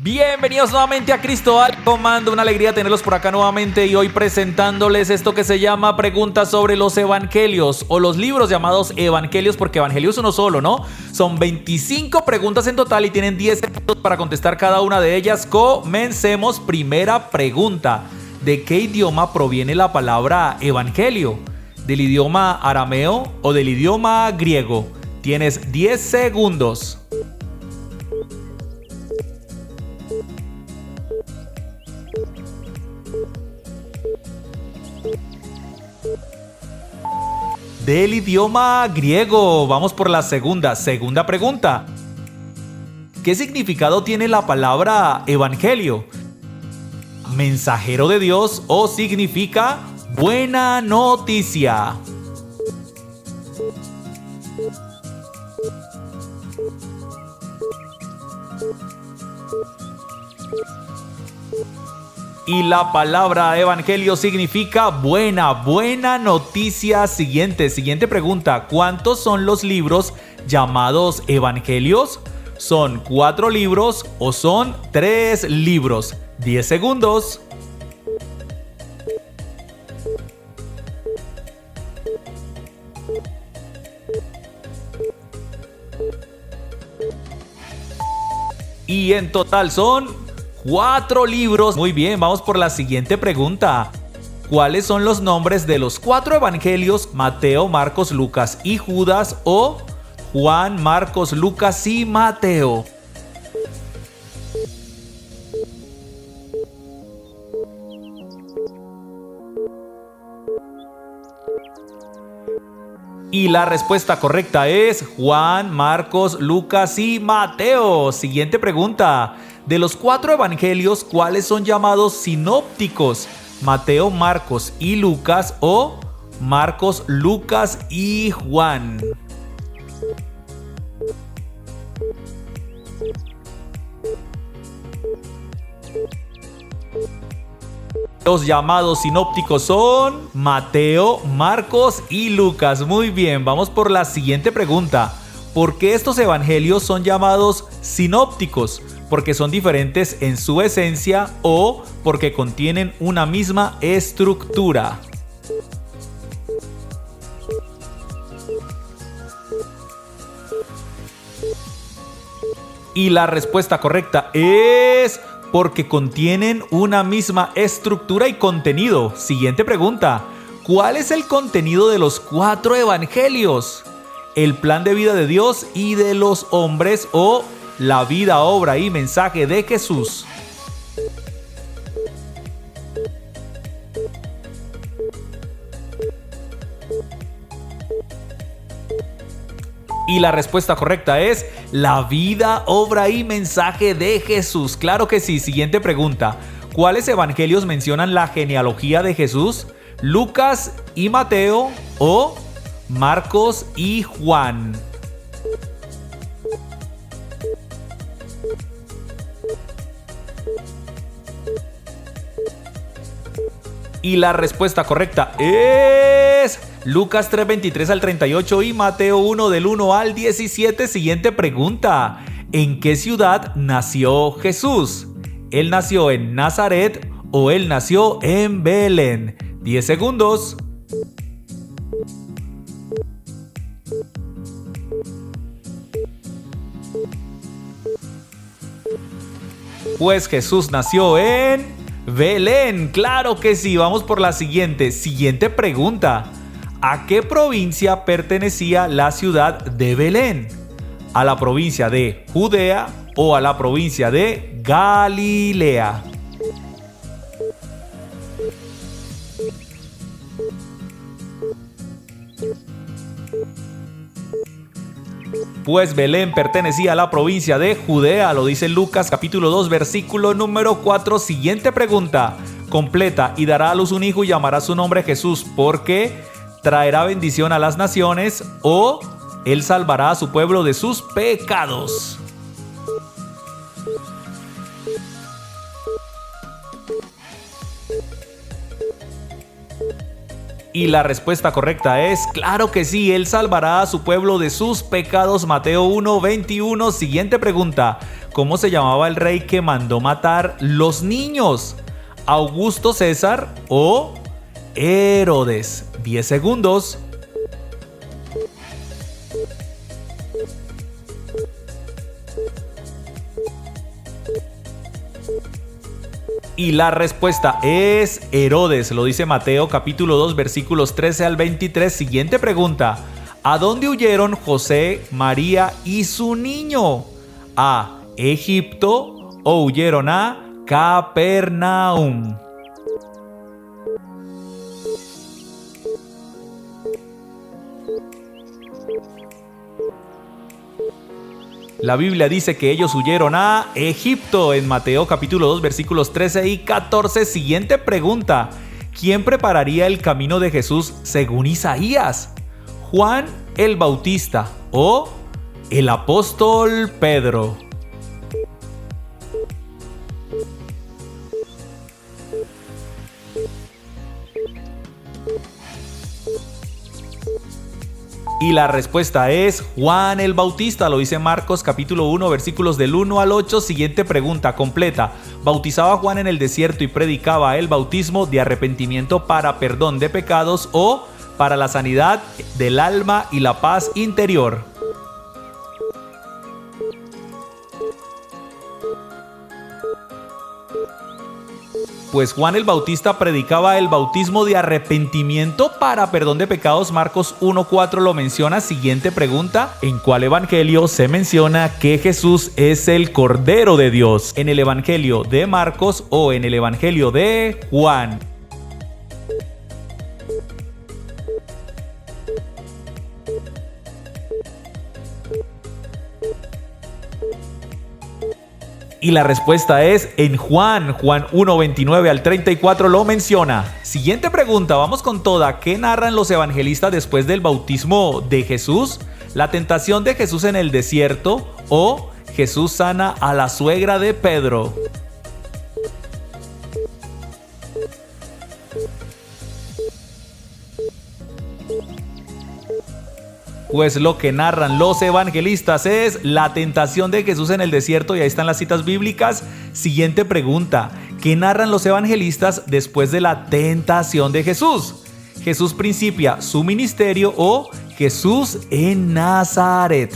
Bienvenidos nuevamente a Cristo al Comando, una alegría tenerlos por acá nuevamente y hoy presentándoles esto que se llama Preguntas sobre los Evangelios o los libros llamados Evangelios, porque Evangelio es uno solo, ¿no? Son 25 preguntas en total y tienen 10 segundos para contestar cada una de ellas. Comencemos. Primera pregunta: ¿de qué idioma proviene la palabra Evangelio? ¿Del idioma arameo o del idioma griego? Tienes 10 segundos. Del idioma griego. Vamos por la segunda pregunta. ¿Qué significado tiene la palabra evangelio? ¿Mensajero de Dios o significa buena noticia? Y la palabra evangelio significa buena noticia. Siguiente pregunta. ¿Cuántos son los libros llamados evangelios? ¿Son 4 libros o son 3 libros? 10 segundos. Y en total son 4 libros. Muy bien, vamos por la siguiente pregunta. ¿Cuáles son los nombres de los 4 evangelios? Mateo, Marcos, Lucas y Judas, o Juan, Marcos, Lucas y Mateo. Y la respuesta correcta es Juan, Marcos, Lucas y Mateo. Siguiente pregunta. De los 4 evangelios, ¿cuáles son llamados sinópticos? Mateo, Marcos y Lucas, o Marcos, Lucas y Juan. Los llamados sinópticos son Mateo, Marcos y Lucas. Muy bien, vamos por la siguiente pregunta. ¿Por qué estos evangelios son llamados sinópticos? ¿Porque son diferentes en su esencia o porque contienen una misma estructura? Y la respuesta correcta es porque contienen una misma estructura y contenido. Siguiente pregunta. ¿Cuál es el contenido de los 4 evangelios? ¿El plan de vida de Dios y de los hombres, o la vida, obra y mensaje de Jesús? Y la respuesta correcta es la vida, obra y mensaje de Jesús. Claro que sí. Siguiente pregunta. ¿Cuáles evangelios mencionan la genealogía de Jesús? ¿Lucas y Mateo o Marcos y Juan? Y la respuesta correcta es Lucas 3:23 al 38 y Mateo 1 del 1 al 17. Siguiente pregunta. ¿En qué ciudad nació Jesús? ¿Él nació en Nazaret o él nació en Belén? 10 segundos. Pues Jesús nació en Belén. Claro que sí. Vamos por la siguiente pregunta. ¿A qué provincia pertenecía la ciudad de Belén? ¿A la provincia de Judea o a la provincia de Galilea? Pues Belén pertenecía a la provincia de Judea, lo dice Lucas capítulo 2 versículo número 4. Siguiente pregunta. Completa: y dará a luz un hijo y llamará su nombre Jesús, porque traerá bendición a las naciones, o él salvará a su pueblo de sus pecados. Y la respuesta correcta es, claro que sí, Él salvará a su pueblo de sus pecados. Mateo 1:21. Siguiente pregunta. ¿Cómo se llamaba el rey que mandó matar los niños? ¿Augusto César o Herodes? 10 segundos. Y la respuesta es Herodes, lo dice Mateo capítulo 2 versículos 13 al 23. Siguiente pregunta. ¿A dónde huyeron José, María y su niño? ¿A Egipto o huyeron a Capernaum? La Biblia dice que ellos huyeron a Egipto en Mateo capítulo 2 versículos 13 y 14. Siguiente pregunta. ¿Quién prepararía el camino de Jesús según Isaías? ¿Juan el Bautista o el apóstol Pedro? Y la respuesta es Juan el Bautista, lo dice Marcos capítulo 1 versículos del 1 al 8. Siguiente pregunta completa. ¿Bautizaba Juan en el desierto y predicaba el bautismo de arrepentimiento para perdón de pecados o para la sanidad del alma y la paz interior? Pues Juan el Bautista predicaba el bautismo de arrepentimiento para perdón de pecados. Marcos 1:4 lo menciona. Siguiente pregunta. ¿En cuál evangelio se menciona que Jesús es el Cordero de Dios? ¿En el evangelio de Marcos o en el evangelio de Juan? Y la respuesta es en Juan 1:29 al 34 lo menciona. Siguiente pregunta, vamos con toda. ¿Qué narran los evangelistas después del bautismo de Jesús? ¿La tentación de Jesús en el desierto o Jesús sana a la suegra de Pedro? Pues lo que narran los evangelistas es la tentación de Jesús en el desierto y ahí están las citas bíblicas. Siguiente pregunta, ¿qué narran los evangelistas después de la tentación de Jesús? ¿Jesús principia su ministerio o Jesús en Nazaret?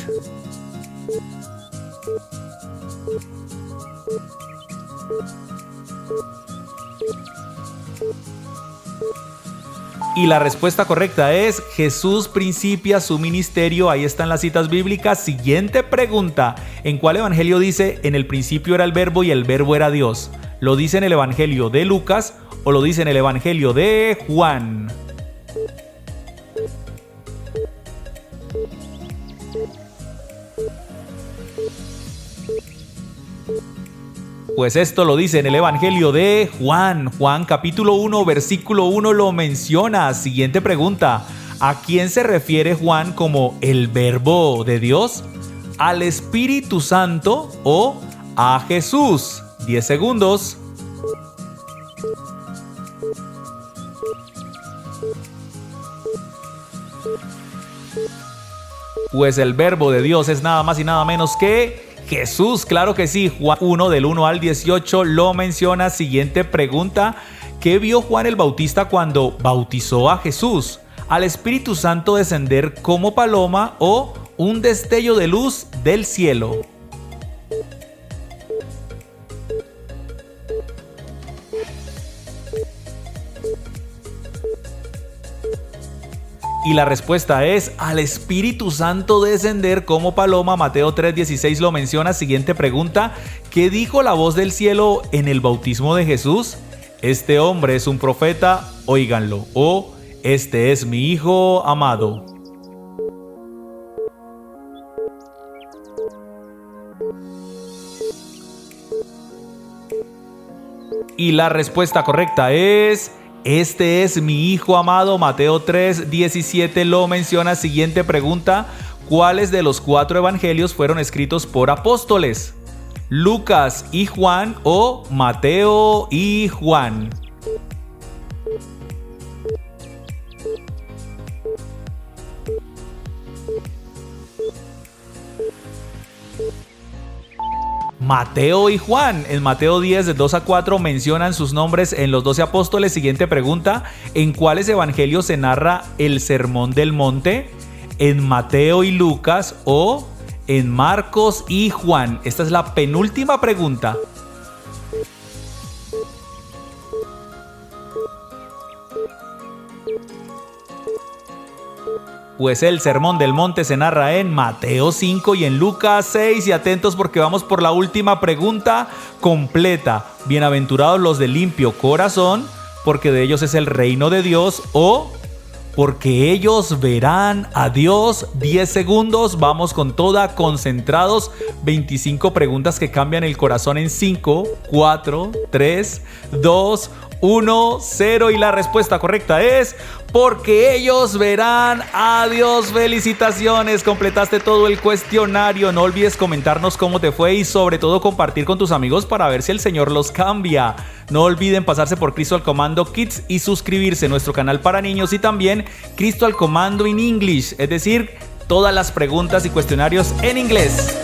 Y la respuesta correcta es Jesús principia su ministerio. Ahí están las citas bíblicas. Siguiente pregunta. ¿En cuál evangelio dice en el principio era el verbo y el verbo era Dios? ¿Lo dice en el evangelio de Lucas o lo dice en el evangelio de Juan? Pues esto lo dice en el evangelio de Juan. Juan capítulo 1 versículo 1 lo menciona. Siguiente pregunta. ¿A quién se refiere Juan como el verbo de Dios? ¿Al Espíritu Santo o a Jesús? 10 segundos. Pues el verbo de Dios es nada más y nada menos que Jesús, claro que sí. Juan 1 del 1 al 18 lo menciona. Siguiente pregunta. ¿Qué vio Juan el Bautista cuando bautizó a Jesús? ¿Al Espíritu Santo descender como paloma o un destello de luz del cielo? Y la respuesta es al Espíritu Santo descender como paloma. Mateo 3:16 lo menciona. Siguiente pregunta. ¿Qué dijo la voz del cielo en el bautismo de Jesús? Este hombre es un profeta, óiganlo. O este es mi hijo amado. Y la respuesta correcta es este es mi hijo amado. Mateo 3:17 lo menciona. Siguiente pregunta. ¿Cuáles de los 4 evangelios fueron escritos por apóstoles? ¿Lucas y Juan o Mateo y Juan? Mateo y Juan. En Mateo 10, del 2 a 4 mencionan sus nombres en los 12 apóstoles. Siguiente pregunta: ¿en cuáles evangelios se narra el Sermón del Monte? ¿En Mateo y Lucas o en Marcos y Juan? Esta es la penúltima pregunta. Pues el Sermón del Monte se narra en Mateo 5 y en Lucas 6. Y atentos porque vamos por la última pregunta completa. Bienaventurados los de limpio corazón, porque de ellos es el reino de Dios, o porque ellos verán a Dios. 10 segundos, vamos con toda, concentrados. 25 preguntas que cambian el corazón en 5, 4, 3, 2, 1, 0. Y la respuesta correcta es: porque ellos verán a Dios. Felicitaciones, completaste todo el cuestionario. No olvides comentarnos cómo te fue y sobre todo compartir con tus amigos para ver si el Señor los cambia. No olviden pasarse por Cristo al Comando Kids y suscribirse a nuestro canal para niños, y también Cristo al Comando in English, es decir, todas las preguntas y cuestionarios en inglés.